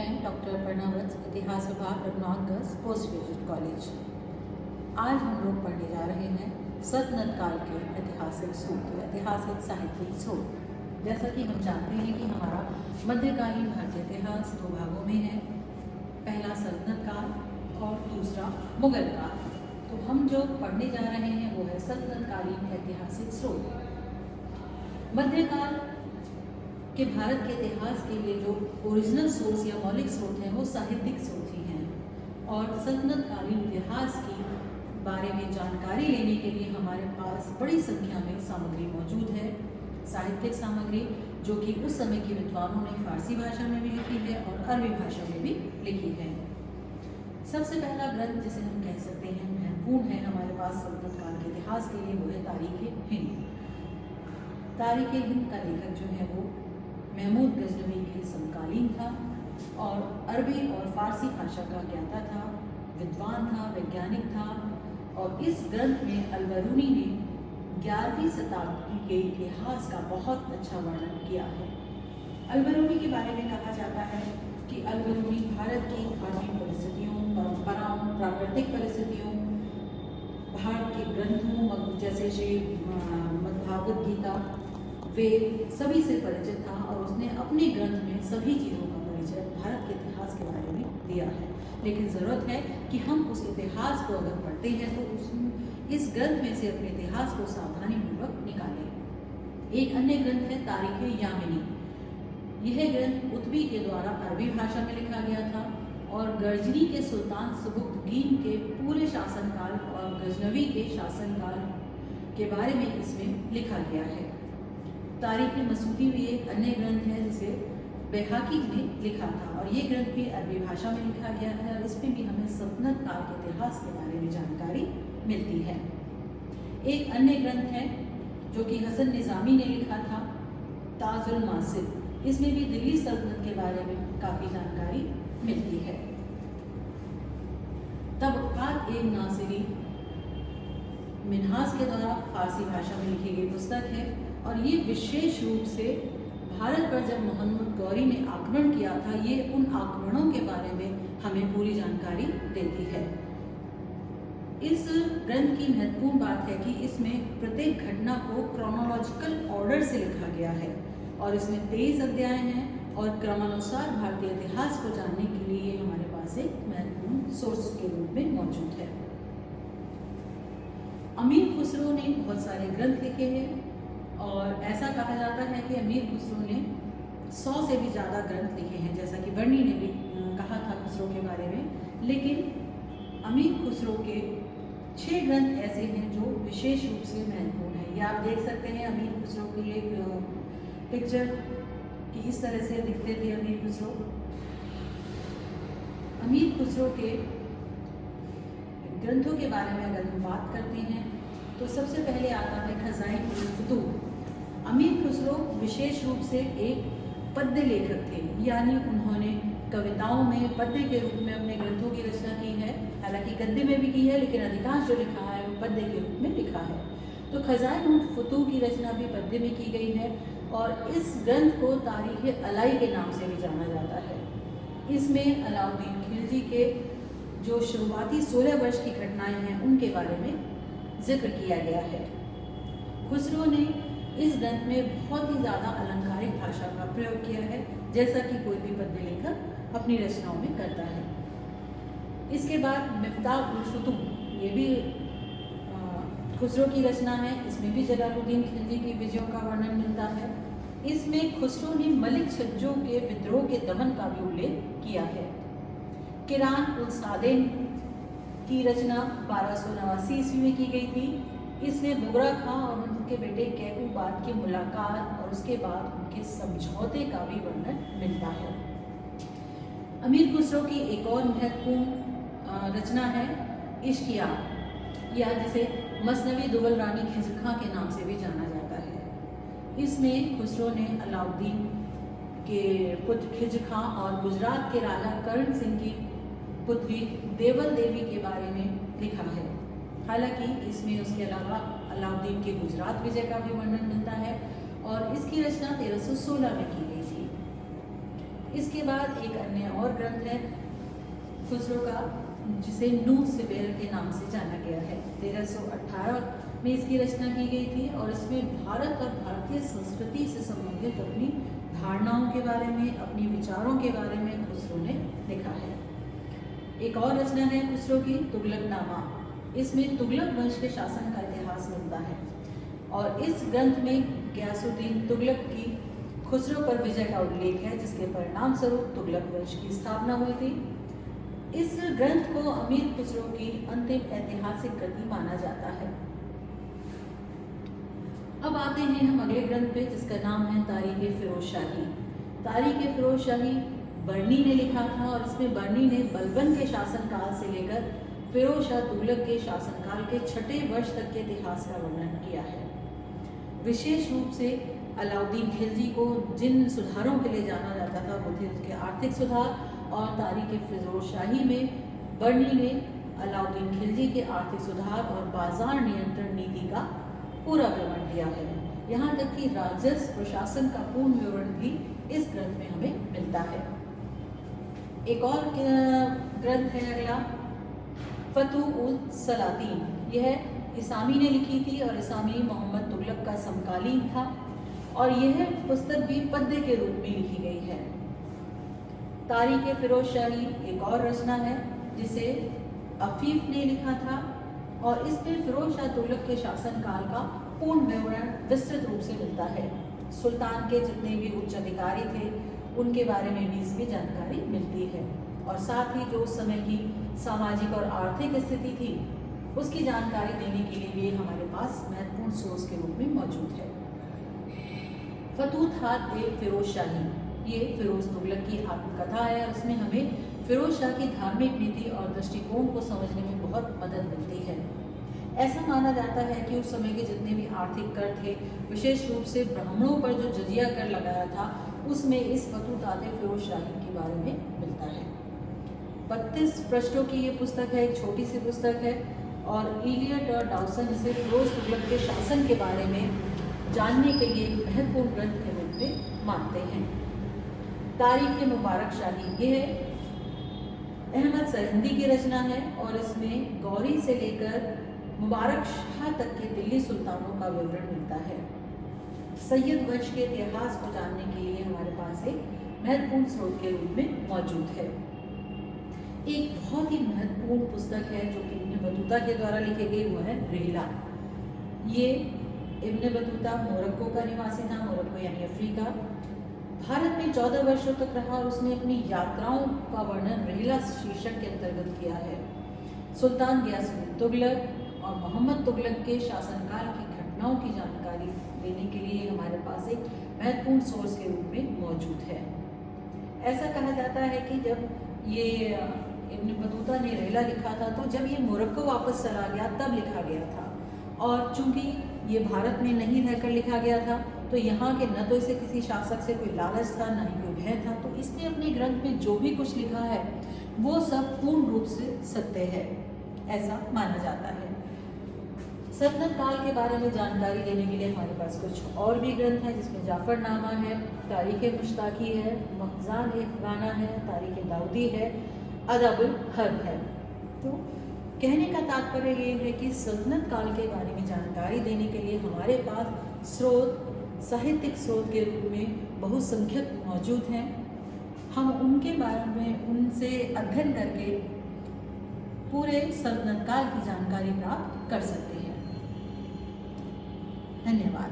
मैं डॉक्टर अपर्णा वत्स, इतिहास विभाग Raghunath girls post graduate college. आज हम लोग पढ़ने जा रहे हैं सल्तनत काल के ऐतिहासिक स्रोत, ऐतिहासिक साहित्यिक स्रोत। जैसा कि हम जानते हैं कि हमारा मध्यकालीन भारतीय इतिहास दो भागों में है, पहला सल्तनत काल और दूसरा मुगल काल। तो हम जो पढ़ने जा रहे हैं वो है सल्तनत कालीन ऐतिहासिक स्रोत। मध्यकाल कि भारत के इतिहास के लिए जो ओरिजिनल सोर्स या मौलिक स्रोत हैं वो साहित्यिक स्रोत ही हैं, और सल्तनत कालीन इतिहास की बारे में जानकारी लेने के लिए हमारे पास बड़ी संख्या में सामग्री मौजूद है। साहित्यिक सामग्री जो कि उस समय के विद्वानों ने फारसी भाषा में भी लिखी है और अरबी भाषा में भी लिखी है। सबसे पहला ग्रंथ जिसे हम कह सकते हैं महत्वपूर्ण है हमारे पास सल्तनत काल के इतिहास के लिए, वो है तारीख-ए-हिंद। तारीख-ए-हिंद का लेखक जो है वो महमूद गजनवी के समकालीन था और अरबी और फारसी भाषा का ज्ञाता था, विद्वान था, वैज्ञानिक था। और इस ग्रंथ में अल-बरूनी ने 11वीं शताब्दी के इतिहास का बहुत अच्छा वर्णन किया है। अल-बरूनी के बारे में कहा जाता है कि अल-बरूनी भारत की धार्मिक परिस्थितियों, परंपराओं, प्राकृतिक परिस्थितियों, भारत के ग्रंथों जैसे श्री मद्भागवत गीता, वेद सभी से परिचित था और उसने अपने ग्रंथ में सभी चीज़ों का परिचय भारत के इतिहास के बारे में दिया है। लेकिन ज़रूरत है कि हम उस इतिहास को अगर पढ़ते हैं तो इस ग्रंथ में से अपने इतिहास को सावधानीपूर्वक निकालें। एक अन्य ग्रंथ है तारीख-ए-यामिनी। यह ग्रंथ उत्बी के द्वारा अरबी भाषा में लिखा गया था और गर्जनी के सुल्तान सबुकतगीन के पूरे शासनकाल और गजनवी के शासनकाल के बारे में इसमें लिखा गया है। तारीख-ए-मसूदी भी एक अन्य ग्रंथ है जिसे बैहाकी ने लिखा था और ये ग्रंथ भी अरबी भाषा में लिखा गया है और इसमें भी हमें सल्तनत काल के इतिहास के बारे में जानकारी मिलती है। एक अन्य ग्रंथ है जो कि हसन निज़ामी ने लिखा था, ताजुल-मासिर। इसमें भी दिल्ली सल्तनत के बारे में काफ़ी जानकारी मिलती है। तबक़ात-ए-नासिरी मिन्हाज के द्वारा फारसी भाषा में लिखी गई पुस्तक है और ये विशेष रूप से भारत पर जब मोहम्मद गौरी ने आक्रमण किया था, ये उन आक्रमणों के बारे में हमें पूरी जानकारी देती है। इस ग्रंथ की महत्वपूर्ण बात है कि इसमें प्रत्येक घटना को क्रोनोलॉजिकल ऑर्डर से लिखा गया है और इसमें 23 अध्याय हैं और क्रमानुसार भारतीय इतिहास को जानने के लिए ये हमारे पास एक महत्वपूर्ण सोर्स के रूप में मौजूद है। अमीर खुसरो ने बहुत सारे ग्रंथ लिखे हैं और ऐसा कहा जाता है कि अमीर खुसरो ने 100 से भी ज़्यादा ग्रंथ लिखे हैं, जैसा कि बर्नी ने भी कहा था खुसरो के बारे में। लेकिन अमीर खुसरो के 6 ग्रंथ ऐसे हैं जो विशेष रूप से महत्वपूर्ण है। ये आप देख सकते हैं अमीर खुसरो की एक पिक्चर कि इस तरह से दिखते थे अमीर खुसरो। अमीर खुसरो के ग्रंथों के बारे में अगर हम बात करते हैं तो सबसे पहले आता है खज़ाइन-उल-फुतूह। अमीर खुसरो विशेष रूप से एक पद्य लेखक थे, यानी उन्होंने कविताओं में पद्य के रूप में अपने ग्रंथों की रचना की है। हालांकि गद्य में भी की है लेकिन अधिकांश जो लिखा है वो पद्य के रूप में लिखा है। तो खज़ाइन-उल-फुतूह की रचना भी पद्य में की गई है और इस ग्रंथ को तारीख़-ए-अलाई के नाम से भी जाना जाता है। इसमें अलाउद्दीन खिलजी के जो शुरुआती 16 वर्ष की घटनाएं हैं उनके बारे में जिक्र किया गया है। खुसरो ने इस ग्रंथ में बहुत ही ज़्यादा अलंकारिक भाषा का प्रयोग किया है, जैसा कि कोई भी पद्य लेखक अपनी रचनाओं में करता है। इसके बाद मिफ्ताह-उल-फुतूह, ये भी खुसरो की रचना है। इसमें भी जलालुद्दीन खिलजी की विजयों का वर्णन मिलता है। इसमें खुसरो ने मलिक छज्जो के विद्रोह के दमन का भी उल्लेख किया है। किरान-उल-सादेन की रचना 1289 ईस्वी में की गई थी। इसमें बुगरा खां और उनके बेटे कैकूबाद की मुलाकात और उसके बाद उनके समझौते का भी वर्णन मिलता है। अमीर खुसरो की एक और महत्वपूर्ण रचना है इश्किया, या जिसे मसनवी दुगल रानी खिज़र खां के नाम से भी जाना जाता है। इसमें खुसरो ने अलाउद्दीन के पुत्र खिज़र खां और गुजरात के राजा करण सिंह की पुत्री देवल देवी के बारे में लिखा है। हालांकि इसमें उसके अलावा अलाउद्दीन के गुजरात विजय का भी वर्णन मिलता है और इसकी रचना 1316 में की गई थी। इसके बाद एक अन्य और ग्रंथ है खुसरो का, जिसे नूह सिबेर के नाम से जाना गया है। 1318 में इसकी रचना की गई थी और इसमें भारत और भारतीय संस्कृति से संबंधित अपनी धारणाओं के बारे में, अपनी विचारों के बारे में खुसरो ने लिखा है। एक और रचना है खुसरो की, तुगलकनामा। इसमें तुगलक वंश के शासन का इतिहास मिलता है और इस ग्रंथ में गयासुद्दीन तुगलक की खुसरो पर विजय का उल्लेख है, जिसके परिणाम स्वरूप तुगलक वंश की स्थापना हुई थी। इस ग्रंथ को अमीर खुसरो की अंतिम ऐतिहासिक कृति माना जाता है। अब आते हैं हम अगले ग्रंथ पे, जिसका नाम है तारीख फिरोज शाही। तारीख फिरोज शाही बर्नी ने लिखा था और इसमें बर्नी ने बलबन के शासनकाल से लेकर फिरोज शाह तुगलक के शासनकाल के 6ठे वर्ष तक के इतिहास का वर्णन किया है। विशेष रूप से अलाउद्दीन खिलजी को जिन सुधारों के लिए जाना जाता था वो थे उसके आर्थिक सुधार, और तारीख फिरोज शाही में बर्नी ने अलाउद्दीन खिलजी के आर्थिक सुधार और बाजार नियंत्रण नीति का पूरा विवरण दिया है। यहाँ तक कि राजस्व प्रशासन का पूर्ण विवरण भी इस ग्रंथ में हमें मिलता है। एक और ग्रंथ है अगला, फतुह-उल-सलातीन। यह इसामी ने लिखी थी और इसामी मोहम्मद तुगलक का समकालीन था और यह पुस्तक भी पद्य के रूप में लिखी गई है। तारीख फिरोज शाही एक और रचना है जिसे अफीफ ने लिखा था और इसमें फिरोज शाह तुगलक के शासनकाल का पूर्ण विवरण विस्तृत रूप से मिलता है। सुल्तान के जितने भी उच्च अधिकारी थे उनके बारे में भी इसमें जानकारी मिलती है और साथ ही जो उस समय की सामाजिक और आर्थिक स्थिति थी उसकी जानकारी देने के लिए भी हमारे पास महत्वपूर्ण सोर्स के रूप में मौजूद है। फतूह-ए-फिरोज शाही, ये फिरोज तुगलक की आत्मकथा है और इसमें हमें फिरोज शाह की धार्मिक नीति और दृष्टिकोण को समझने में बहुत मदद मिलती है। ऐसा माना जाता है कि उस समय के जितने भी आर्थिक कर थे, विशेष रूप से ब्राह्मणों पर जो जजिया कर लगाया था, उसमें इस फतूह-ए-फिरोज शाही के बारे में मिलता है। 32 पृष्ठों की ये पुस्तक है, एक छोटी सी पुस्तक है और इलियट और डाउसन इसे फिरोज तुगलक के शासन के बारे में जानने के लिए एक महत्वपूर्ण ग्रंथ के रूप में मानते हैं। तारीख मुबारक शाही, ये है अहमद सरहिंदी की रचना है और इसमें गौरी से लेकर मुबारक शाह तक के दिल्ली सुल्तानों का विवरण मिलता है। सैयद वंश के इतिहास को जानने के लिए हमारे पास एक महत्वपूर्ण स्रोत के रूप में मौजूद है। एक बहुत ही महत्वपूर्ण पुस्तक है जो कि इब्न बतूता के द्वारा लिखी गई, वो है रिहला। ये इब्न बतूता मोरक्को का निवासी था, मोरक्को यानी अफ्रीका। भारत में 14 वर्षों तक रहा और उसने अपनी यात्राओं का वर्णन रिहला शीर्षक के अंतर्गत किया है। सुल्तान गयासुद्दीन तुगलक और मोहम्मद तुगलक के शासनकाल की घटनाओं की जानकारी देने के लिए हमारे पास एक महत्वपूर्ण सोर्स के रूप में मौजूद है। ऐसा कहा जाता है कि जब ये इब्न बतूता ने रिहला लिखा था तो जब ये मोरक्को वापस चला गया तब लिखा गया था, और चूंकि ये भारत में नहीं रहकर लिखा गया था तो यहाँ के न तो इसे किसी शासक से कोई लालच था, न ही कोई भय था, तो इसने अपने ग्रंथ में जो भी कुछ लिखा है वो सब पूर्ण रूप से सत्य है, ऐसा माना जाता है। सल्तनत काल के बारे में जानकारी देने के लिए हमारे पास कुछ और भी ग्रंथ हैं, जिसमें जाफरनामा है, तारीख मुश्ताकी है, मखज़ान-ए-अफ़गाना है, तारीख दाऊदी है, अदबुल हर्ब है। तो कहने का तात्पर्य ये है कि सल्तनत काल के बारे में जानकारी देने के लिए हमारे पास स्रोत, साहित्यिक स्रोत के रूप में बहुसंख्यक मौजूद हैं। हम उनके बारे में उनसे अध्ययन करके पूरे सल्तनत काल की जानकारी प्राप्त कर सकते हैं। धन्यवाद।